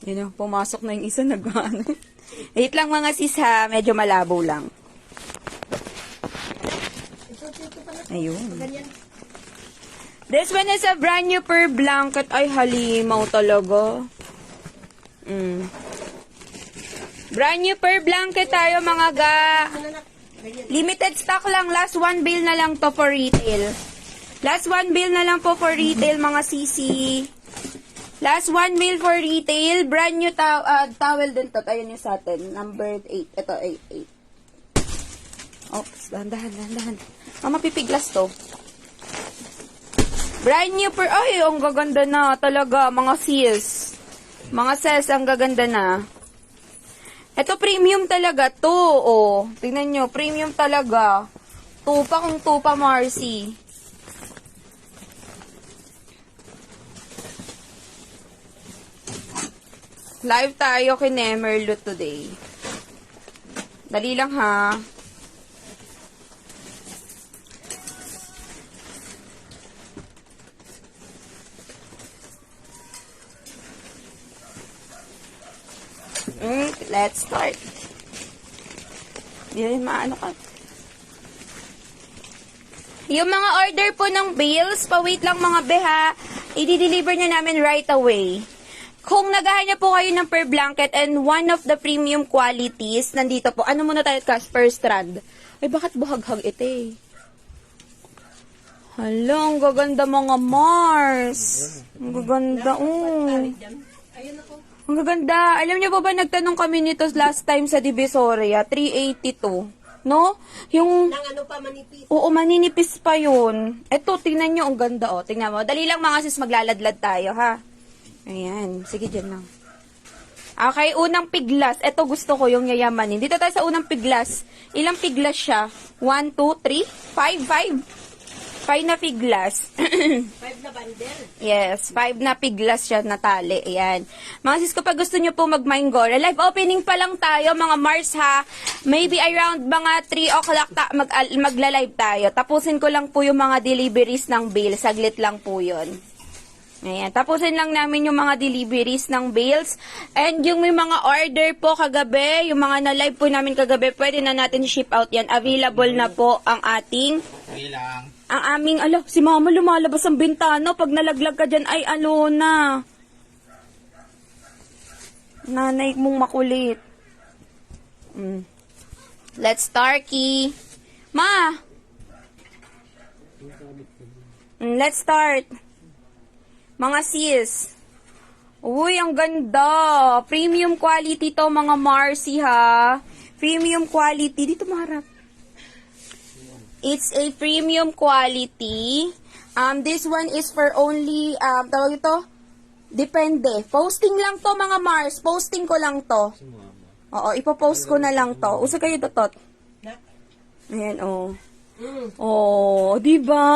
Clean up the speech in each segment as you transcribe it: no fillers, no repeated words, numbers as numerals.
Yun o, pumasok na yung isa nag-ano. Wait lang mga sis ha, medyo malabo lang. Ayun. This one is a brand new per blanket. Ay, halimaw talaga. Brand new per blanket tayo mga ga. Limited stock lang. Last one bill na lang to for retail. Last one bill na lang po for retail mga sisi. Last one bill for retail. Brand new towel din to. Ayun yung sa atin. Number 8. Ito, 8. Oops, dahan. Mapipiglas to. Brand new per... Ay, ang gaganda na talaga. Mga sis. Mga sis, ang gaganda na. Ito, premium talaga to. Oh, tingnan nyo. Premium talaga. Tupa kung tupa, Marcy. Live tayo kay Nemerlo today. Dali lang ha. Let's start. Hindi rin maano ka. Yung mga order po ng bills, pa-wait lang mga beha, i-deliver na namin right away. Kung naghahanap po kayo ng per blanket and one of the premium qualities, nandito po. Ano muna tayo, Cash? Per strand. Ay, bakit buhaghag ito eh? Hala, ang gaganda mga Mars. Ang gaganda, Ang gaganda. Alam niyo po ba, nagtanong kami nito last time sa Divisoria, 382. No? Yung... Nang ano pa, manipis. Oo, maninipis pa yun. Eto, tingnan nyo, ang ganda, oh. Tingnan mo. Dali lang mga sis, maglaladlad tayo, ha? Ayan. Sige, dyan lang. Okay, unang piglas. Ito gusto ko yung yayamanin. Dito tayo sa unang piglas. Ilang piglas siya? 1, 2, 3, 5. 5 na piglas. 5 na bundle. Yes, 5 na piglas siya na tali. Ayan. Mga sis, kapag gusto nyo po mag-Mindgora, live opening pa lang tayo, mga Mars ha. Maybe around mga 3 o'clock magla-live tayo. Tapusin ko lang po yung mga deliveries ng bail. Saglit lang po yun. Ayan, tapusin lang namin yung mga deliveries ng bales. And yung may mga order po kagabi, yung mga na-live po namin kagabi, pwede na natin ship out yan. Available na po ang ating... Ang aming, si mama lumalabas ang bintana. Pag nalaglag ka dyan, ay na. Nanay mong makulit. Let's start, Ki. Ma! Let's start. Mga sis. Uy, ang ganda. Premium quality to, mga Marcy, ha. Premium quality. Dito maharap. It's a premium quality. This one is for only, tawag ito? Depende. Posting lang to, mga Mars. Posting ko lang to. Oo, ipopost ko na lang to. Usa kayo totot. Ayan, diba?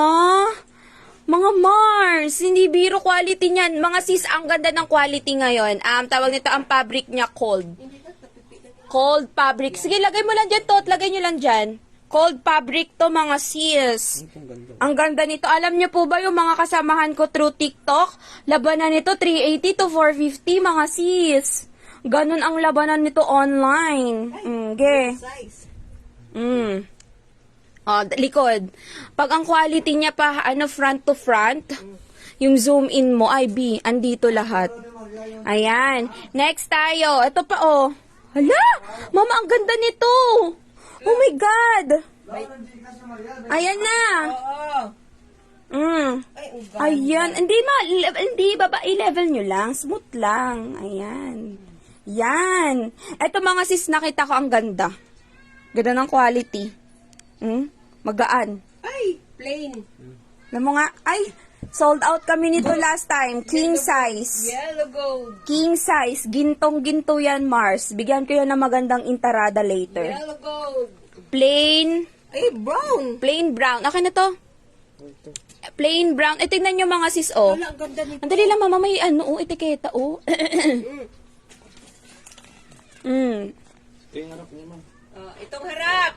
Mga Mars, hindi biro quality niyan. Mga sis, ang ganda ng quality ngayon. Tawag nito, ang fabric niya cold. Cold fabric. Sige, lagay mo lang dyan, Tot. Lagay nyo lang dyan. Cold fabric to, mga sis. Ang ganda nito. Alam niyo po ba yung mga kasamahan ko through TikTok? Labanan nito, 380 to 450, mga sis. Ganun ang labanan nito online. Likod. Pag ang quality niya pa, front to front, yung zoom in mo, andito lahat. Ayan. Next tayo. Ito pa, Hala! Mama, ang ganda nito! Oh my God! Ayan na! Ayan. Hindi, i-level nyo lang. Smooth lang. Ayan. Yan. Ito mga sis, nakita ko ang ganda. Ganda ng quality. Magaan. Ay, plain. Alam mo nga, sold out kami nito last time. King size. Yellow gold. King size. Gintong-ginto yan, Mars. Bigyan ko yan ng magandang intarada later. Yellow gold. Plain. Ay, brown. Plain brown. Okay na to? Plain brown. Tingnan nyo mga sis, Wala, ang ganda nito. Ang dali lang, mama. May etiketa, Ito yung harap niya, ma'am. Itong harap.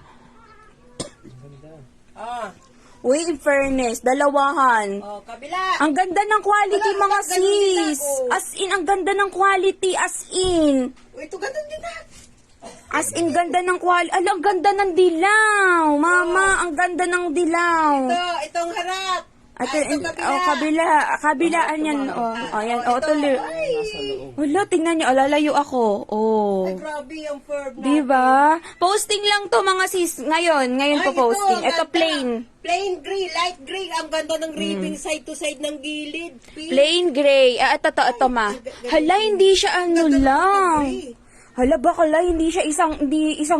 Uy, in fairness, dalawahan. Oh, kabila. Ang ganda ng quality, Wala, mga ganun din sis. ako. As in, ang ganda ng quality, as in. Uy, ito ganun din na. As in, ganda ng quality. Ala, ang ganda ng dilaw. Mama, ang ganda ng dilaw. Itong harap. At, itong kabila. kabila. Kabilaan yan. Ayan. ito. Tuloy. Ay, Wala, tingnan niyo. Lalayo ako. ay, grabe yung verb na. Diba? Posting lang to, mga sis. Ngayon po posting. Ito, plain. Plain gray, light gray. Ang ganda ng ribbing side to side ng gilid. Plain gray. Ito, ma. Hala, hindi siya ano lang. Hala, bakala, hindi siya isang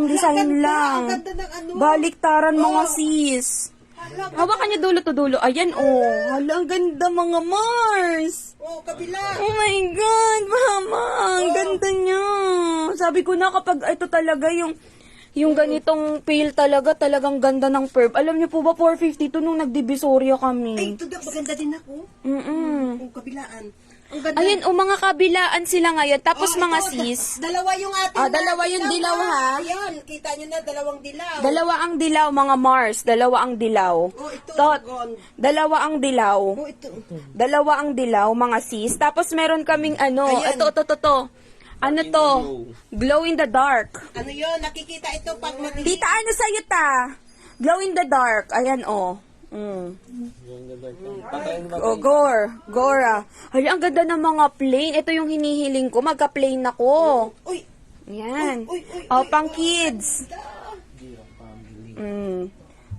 design lang. Ang ganda ng ano. Baliktaran, mga sis. Hawakan niyo dulo to dulo. Ayan, oh. Hala, ang ganda, mga Mars. Oh, kabila. Oh my God, mama. Ang ganda niya. Sabi ko na kapag ito talaga yung ganitong pale talagang ganda ng perp. Alam niyo po ba, 450 to nung nagdivisoria Ay, kami. ito maganda din ako. Yung kabilaan. Ang ganda. Ayun, mga kabilaan sila ngayon. Tapos Oh, mga ito, sis, Dalawa yung ating. dalawa yung dilaw, ha? Ayan, kita nyo na, dalawang dilaw. dalawa ang dilaw, mga Mars. Dalawa ang dilaw. Oh, ito. Tot, Gone. dalawa ang dilaw. Oh, ito. Dalawa ang dilaw, mga sis. Tapos meron kaming ano, Ayan. ito. Ano to? Glow in the dark. Ano yun? Nakikita ito pag Tita, ano sa'yo ta? Glow in the dark. Ayan, oh. Oh, Gora. Hala, ang ganda ng mga plain. Ito yung hinihiling ko. Magka-plain ako. Uy, Yan. uy, Oh, pang kids.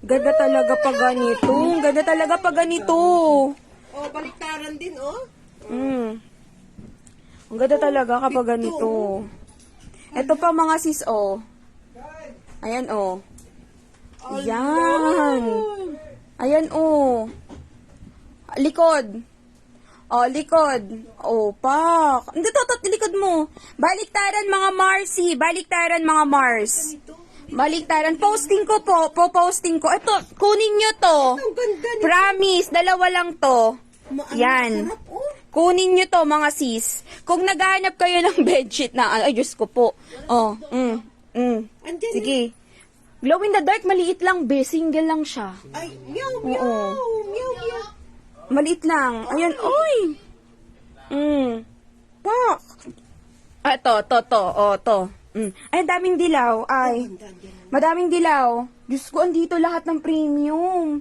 Ganda talaga pag ganito. Ganda talaga pag ganito. oh, baliktaran din, oh. Ang ganda talaga kapag ganito. Ito pa, mga sis, oh. Ayan, oh. Yan. Ayan, oh. Likod. Oh, likod. Oh, pak. Hindi, likod mo. Baliktaran, mga Marcy. Baliktaran, mga Mars. Baliktaran. Posting ko po. Posting ko. Ito, kunin nyo to. Ang ganda niya. Promise, dalawa lang to. Yan. Sarap, oh. Kunin nyo to, mga sis. Kung naghahanap kayo ng bedsheet na, ay, Diyos ko po. Oh, Andyan Sige. Glow in the dark, maliit lang, be. Single lang siya. Ay, meow, meow. Oo. Meow, meow. Maliit lang. Ayan, oy! Pak! To. Oh, to. Ay, daming dilaw. Ay, madaming dilaw. Diyos ko, andito lahat ng premium.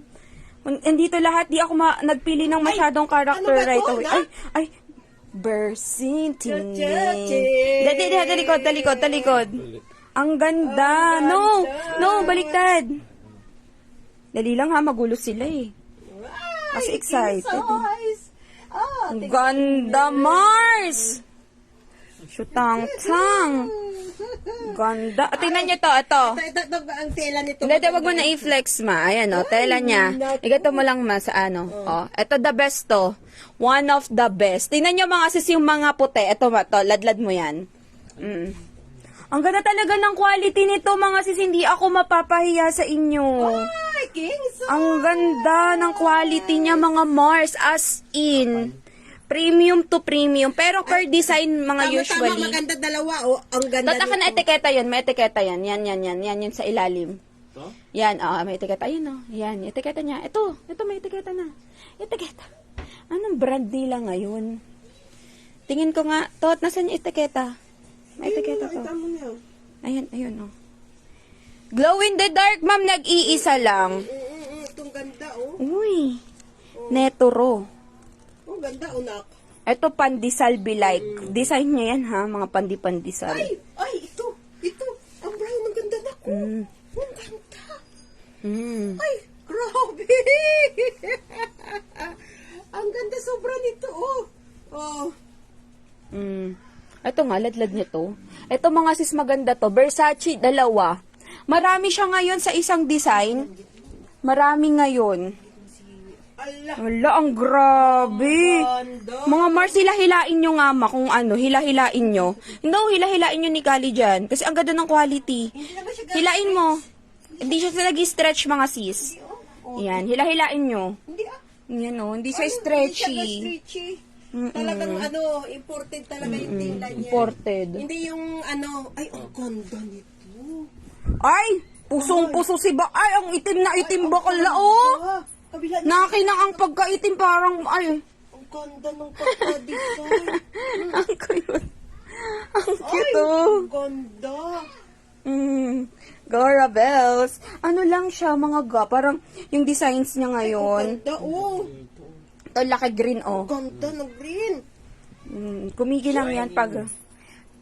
Andito lahat, di ako nagpili ng masyadong character ano ba to, right away. na? Ay, Bersin, Chachachi. Talikod. Ang ganda. No, baliktad. Dali lang ha, magulo sila eh. Kasi excited. Ah, Ang ganda, Mars! Shutang-tang. Ganda. Tingnan niyo to, ito. Ito, ang tela nito. Hindi, wag mo na i-flex, ma. Ayan, oh, tela niya. Igato mo lang, ma, sa ano. Oh, ito the best to. One of the best. Tingnan niyo, mga sis, yung mga puti. Ito, ma, to. Ladlad mo yan. Ang ganda talaga ng quality nito, mga sis. Hindi ako mapapahiya sa inyo. Ay, King. Ang ganda ng quality niya, mga Mars. As in, premium to premium. Pero per design, mga usually. Tama, maganda dalawa. Oh, ang ganda Tataka na etiketa yun. May etiketa yan. Yan yun sa ilalim. Yan, may etiketa. Ayun, oh. Yan, etiketa niya. Ito, may etiketa na. Etiketa. Anong brand nila ngayon? Tingin ko nga, Tot, nasan yung etiketa? May etiketa to. Ayun, oh. Glow in the dark, ma'am, nag-iisa lang. Itong ganda, oh. Uy, Netoro. Oh, ganda, unak. Ito, pandisalbi like. Design niya yan, ha? Mga pandisal. Ay, ito. Ang brown, ang ganda na ko. Ang ganda. Ay, grabe. Ang ganda sobra nito, oh. Oh. Ito nga, ladlad nito. Ito mga sis, maganda to. Versace, dalawa. Marami siya ngayon sa isang design. Marami ngayon. Allah. Wala, ang grabe. Ganda. Mga Mars, hilahilain nyo nga, ma, kung ano, hilahilain nyo. No, hilahilain nyo ni Kali dyan. Kasi ang ganda ng quality. Hindi naman siya Hilain mo. Hindi siya nag-stretch, mga sis. Yan, hilahilain nyo. Hindi ah. Yan, oh, hindi siya Hindi siya stretchy. stretchy. Talagang imported talaga yung tela niya. Imported. Hindi yung ay, ang ganda nito. Ay! Pusong-puso si ba? Ay, ang itim na itim bakala, oh! Kabila na. Nakinang ang pagkaitim parang, ay, Ang ganda ng pagka-design. ang cute. Ang Ay, cute, oh. ang ganda. Gora Bells. Ano lang siya, mga parang yung designs niya Ang ngayon. ganda, oh. Ito, laki green, oh. Ang ganda ng green. Kumigi lang yan pag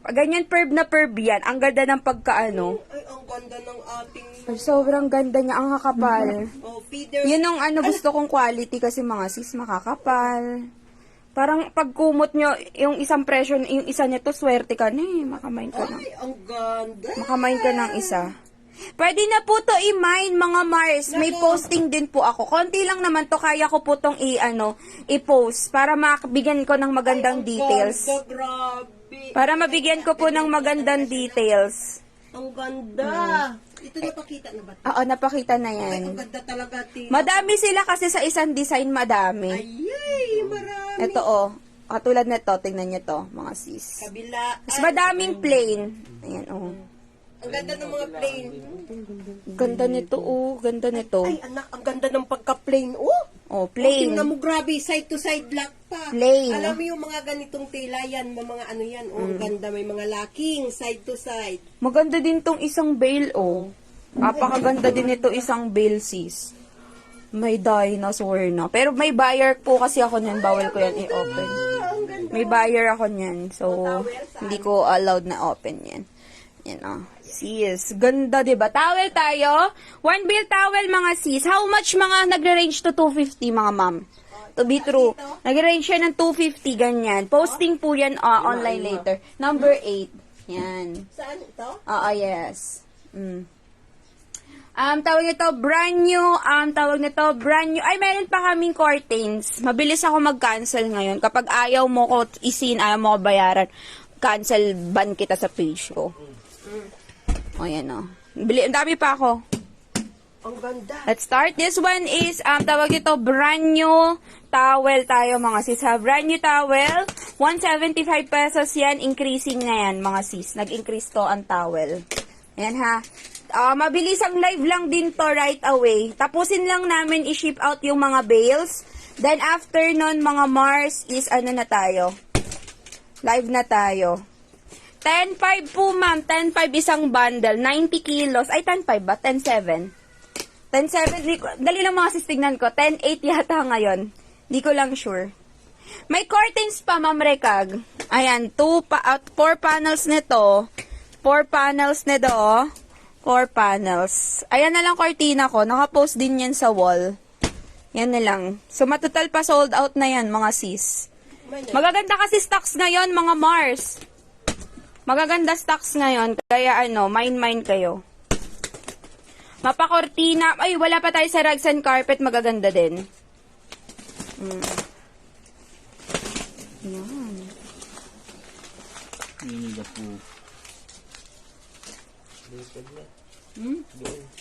ganyan perb na perb yan. Ang ganda ng pagkaano. Ay, ang ganda ng ating Sobrang ganda niya, ang kakapal. feeder. Yun ang gusto kong quality kasi mga sis, makakapal. Parang pag kumot nyo, yung isang presyo, yung isa nito, swerte ka na eh. Makamain ka na. Ay, ang ganda. Makamain ka ng isa. Pwede na po to i-mine, mga Mars. May Nako. posting din po ako. Konti lang naman to, kaya ko po tong i-post para mabigyan ko ng magandang details. Ganda, grabe. Para mabigyan ko po ng magandang details. Ang ganda. Ito napakita na ba? Oo, napakita na Ay, yan. ang ganda talaga, Tia. Madami sila kasi sa isang design, madami. Ayay, marami. Ito oh, katulad nito, tingnan nyo to, mga sis. Kabila. Mas madaming plain. Ayan oh. Ang ganda ng mga plain. Ganda nito oh, ganda nito. Ay, anak, ang ganda ng pagka-plain. Oh, Oh, plain. tingnan mo, grabe, side to side lock pa. Plain. Alam mo yung mga ganitong tela yan, mga ano yan. Oh, ang ganda, may mga locking, side to side. Maganda din tong isang bale, oh. Napakaganda din ito isang bale, sis. May dinosaur na. Pero may buyer po kasi ako niyan. Bawal ko yan i-open. Ah, ang ganda. May buyer ako niyan. So, hindi ko allowed na open yan. Yan, oh. Sis, ganda, diba? Towel tayo. One bale towel, mga sis. How much mga nagre-range to 250, mga ma'am? To be true. Nagre-range siya ng 250, ganyan. Posting po yan online later. Number 8. Yan. Saan ito? Oo, yes. Tawag nito, brand new. Tawag nito, brand new. Ay, meron pa kaming curtains. Mabilis ako mag-cancel ngayon. Kapag ayaw mo ko isin, ayaw mo ko bayaran, cancel ban kita sa page ko. O, yan o. Ang dami pa ako. Ang ganda. Let's start. This one is, tawag ito, brand new towel tayo, mga sis. Ha? Brand new towel. 175 pesos yan. Increasing na yan, mga sis. Nag-increase to ang towel. Ayan ha. Mabilis ang live lang din to right away. Tapusin lang namin i-ship out yung mga bales. Then after nun, mga Mars, is ano na tayo? Live na tayo. 10.5 po, ma'am. 10.5 isang bundle. 90 kilos. Ay, 10.5 ba? 10.7. 10.7. Dali lang mga sis, tignan ko. 10.8 yata ngayon. Di ko lang sure. May curtains pa, ma'am Rekag. Ayan, 4 panels nito. 4 panels nito. 4 panels. Ayan na lang cortina ko. Nakapost din yan sa wall. Yan na lang. So, matotal pa sold out na yan, mga sis. Magaganda kasi stocks ngayon, mga Mars. Magaganda stocks ngayon. Kaya mine kayo. Mapakortina. Ay, wala pa tayo sa rugs and carpet. Magaganda din. Yan.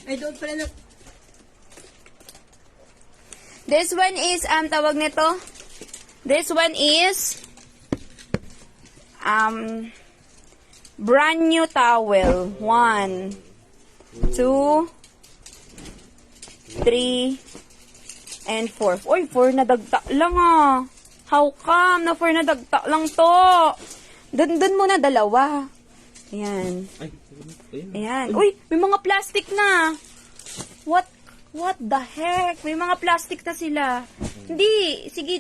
Ay, doon pala na. This one is, tawag nito. This one is, brand new towel. 1, 2, 3, and 4. Uy, 4 na dagta lang ah. How come na 4 na dagta lang to? Dun muna dalawa. Ayan. Ayan. Uy, may mga plastic na. What the heck? May mga plastic na sila. Hindi. Sige,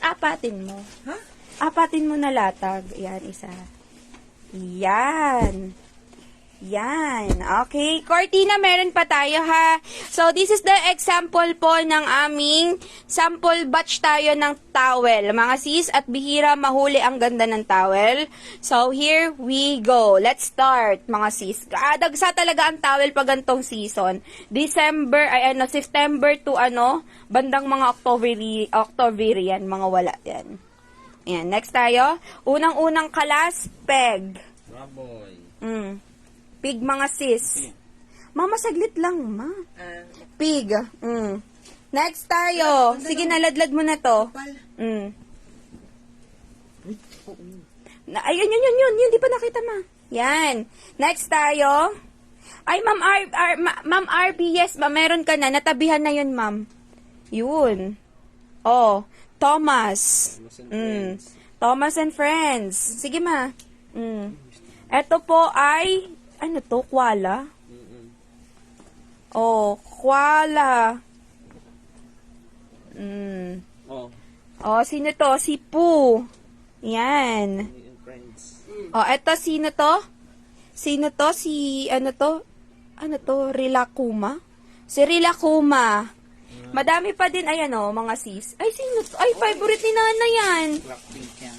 apatin mo. Ha? Apatin mo na latag. Ayan, isa. Yan. Yan. Okay. Cortina, meron pa tayo ha. So, this is the example po ng aming sample batch tayo ng towel. Mga sis, at bihira mahuli ang ganda ng towel. So, here we go. Let's start, mga sis. Dagsa talaga ang towel pag gantong season. September to bandang mga October yan. Mga wala yan. Ayan. Next tayo. Unang-unang kalas, peg. Raboy. Pig, mga sis. Mama, saglit lang, ma. Pig. Next tayo. Sige, naladlad mo na to. Ayun, yun. Di pa nakita, ma. Yan. Next tayo. Ay, Ma'am RP, yes, ma'am. Meron ka na. Natabihan na yun, ma'am. Yun. Oh, Thomas. Thomas and Mm. Friends. Thomas and Friends. Sige ma. Mm. Ito po ay, ano to, koala? Mm-mm. Oh, koala. Mm. Oh, Oh, sino to? Si Pooh. Yan. Bonnie and Friends. Oh, eto, sino to? Sino to? Si, ano to? Ano to? Rilakkuma? Si Rilakkuma. Madami pa din, ayan oh, mga sis. Ay, sino to? Ay, favorite ni Nana yan. Blackpink yan.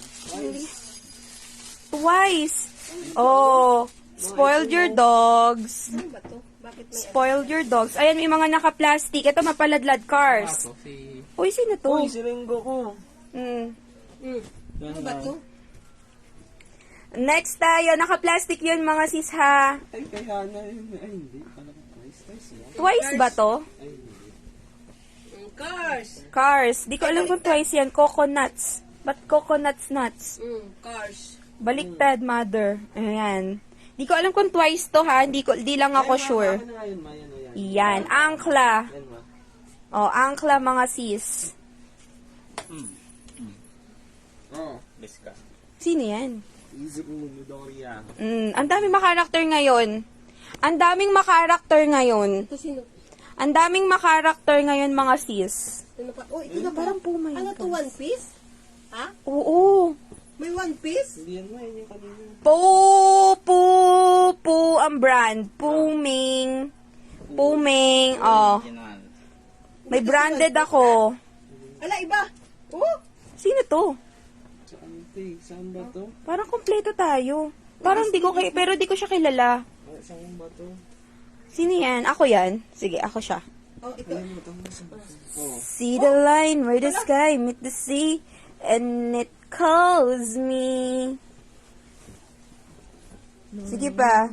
Twice. Oh, spoiled your dogs. Ano ba to? Bakit may Spoiled your dogs. Ayan, may mga naka-plastic. Ito, mapaladlad cars. Ako si... Uy, sino to? Uy, si Ringo ko. Mm. Ano ba to? Next tayo, naka-plastic yun mga sis ha. Ay, kay Hana yun. Ay, hindi. Alam ko, twice yan. Twice ba to? Ay, hindi. Cars. Cars. Di ko alam kung twice yan. Coconuts. Ba't coconuts nuts? Cars. Baliktad, mother. Ayan. Di ko alam kung twice to ha. Di lang ako sure. Ano nga yun, ma? Yan, o yan. Yan. Angkla. Yan, ma. Oh, angkla mga sis. Oh, best ka. Sino yan? Izuru Midoriya. Ang daming makarakter ngayon. Ang daming makarakter ngayon. Ito sino? Ang daming makarakter ngayon mga sis. Sino pa? Oh, ito na ba? Parang pumay Ano to, ka. One Piece? Ha? Oo. May One Piece? Hindi yan, ma. Yan yung kanina. Po ang brand. Puming. Oh. Original. May branded ako. Ala, iba. Oh, Sino to? Saan, te? Saan ba to? Parang kompleto tayo. Parang pero di ko siya kilala. Oh, saan ba to? Sino yan? Ako yan. Sige, ako siya. oh ito. Ayan mo, tama saan ba to? Oh. See the line where the sky meet the sea and it calls me. Sige pa.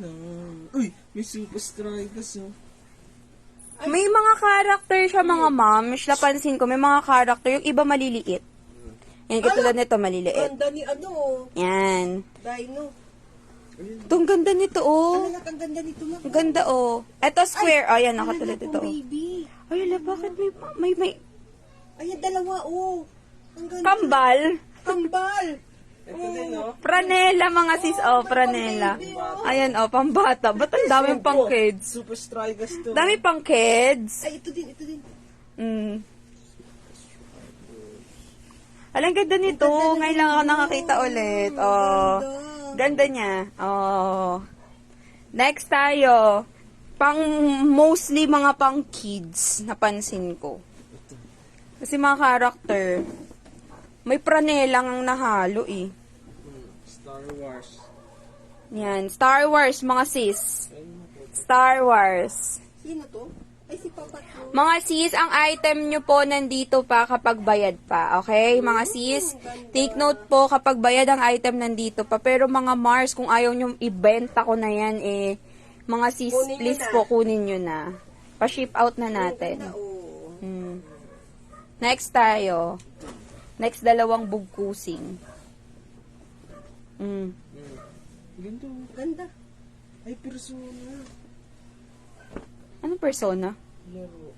Uy, may super strikers, oh. May mga character siya mga moms. Napansin ko, may mga character. Yung iba maliliit. Yan, katulad nito, maliliit. Ganda ni ano, Yan. Dino. Ito, ang ganda nito, oh. Anak, ang ganda nito, ma. Ang ganda, oh. Ito, square. Oh, yan, nakatulad Anak, ito, oh. baby. Ay, ala, bakit may Ayan, dalawa, oh. Ang ganda. kambal? Kambal. Ito din, oh. Pranela, mga sis. Oh, pranela. Ayan, oh, pambata. Ba't ang daming pang kids? Super strikers to. Dami pang kids. Ay, ito din, ito din. Mm. Alang ganda nito. Ngayon lang ako nakakita ulit. Oh. Ganda niya. Oh. Next tayo. Mostly mga pang kids. Napansin ko. Kasi mga character. May pranelang ang nahalo eh. Star Wars. Yan. Star Wars, mga sis. Star Wars. Sino to? Ay, si Papa to. Mga sis, ang item nyo po nandito pa kapag bayad pa. Okay? Mga sis, take note po kapag bayad ang item nandito pa. Pero mga Mars, kung ayaw nyo ibenta ko na yan, mga sis, Kunin nyo please na. po, kunin nyo na. Pa-ship out na natin. Oh. Hmm. Next tayo. Next, dalawang bugkusing. Hmm. Ganda, oh. Ganda. Ay, persona. Anong persona? Laro.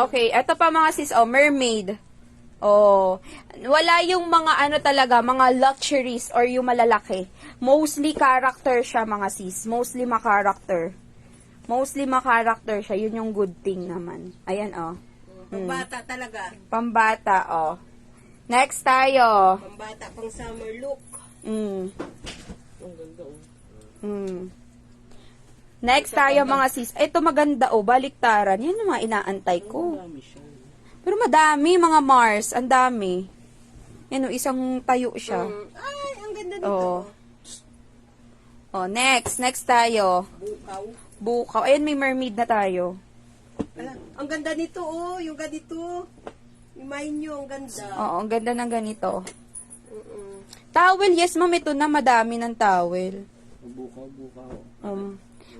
Okay, eto pa mga sis, oh, mermaid. Oh, wala yung mga ano talaga, mga luxuries or yung malalaki. Mostly character siya mga sis. Mostly ma-character. Mostly ma-character siya. Yun yung good thing naman. Ayan, oh. Pambata talaga. Pambata, oh. Next tayo. Pambata, pang summer look. Ang ganda, oh. Next tayo mga sis. Ito maganda, oh. Baliktaran. Yan yung mga inaantay ko. Dami siya. Pero madami, mga Mars. Ang dami. Yan, oh. Isang tayo siya. Ay, ang ganda nito. Oh. Oh, next. Next tayo. Bukaw. Bukaw. Ayan, may mermaid na tayo. Ala, ang ganda nito, oh. Yung ganito. Yung mine nyo, ang ganda. Oo, ang ganda ng ganito. Towel, yes ma'am, ito na. Madami ng towel. Bukaw.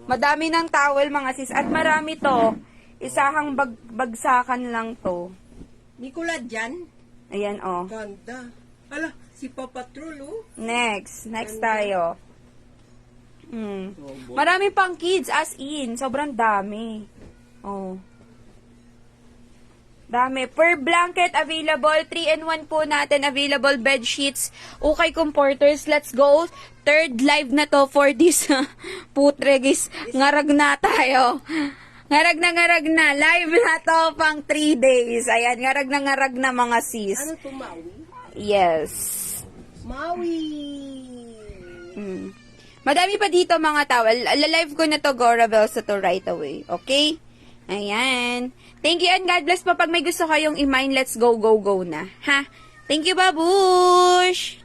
Madami ng towel, mga sis. At marami to. Isahang bagsakan lang to. Nicola dyan. Ayan, oh. Ganda. Ala, si Papatrol, oh. Next tayo. Marami pang kids, as in. Sobrang dami. Oh. Dami. Per blanket available. 3-in-1 po natin. Available bed sheets. Okay, comforters. Let's go. Third live na to for this putregis. Ngarag na tayo. Ngarag na. Live na to pang 3 days. Ayan, ngarag na mga sis. Ano to, Maui? Yes. Maui! Madami pa dito mga towel. Live ko na to, Gorabel, sa to right away. Okay? Ayan. Thank you and God bless po. Pag may gusto kayong i-mine, let's go na. Ha? Thank you, babush!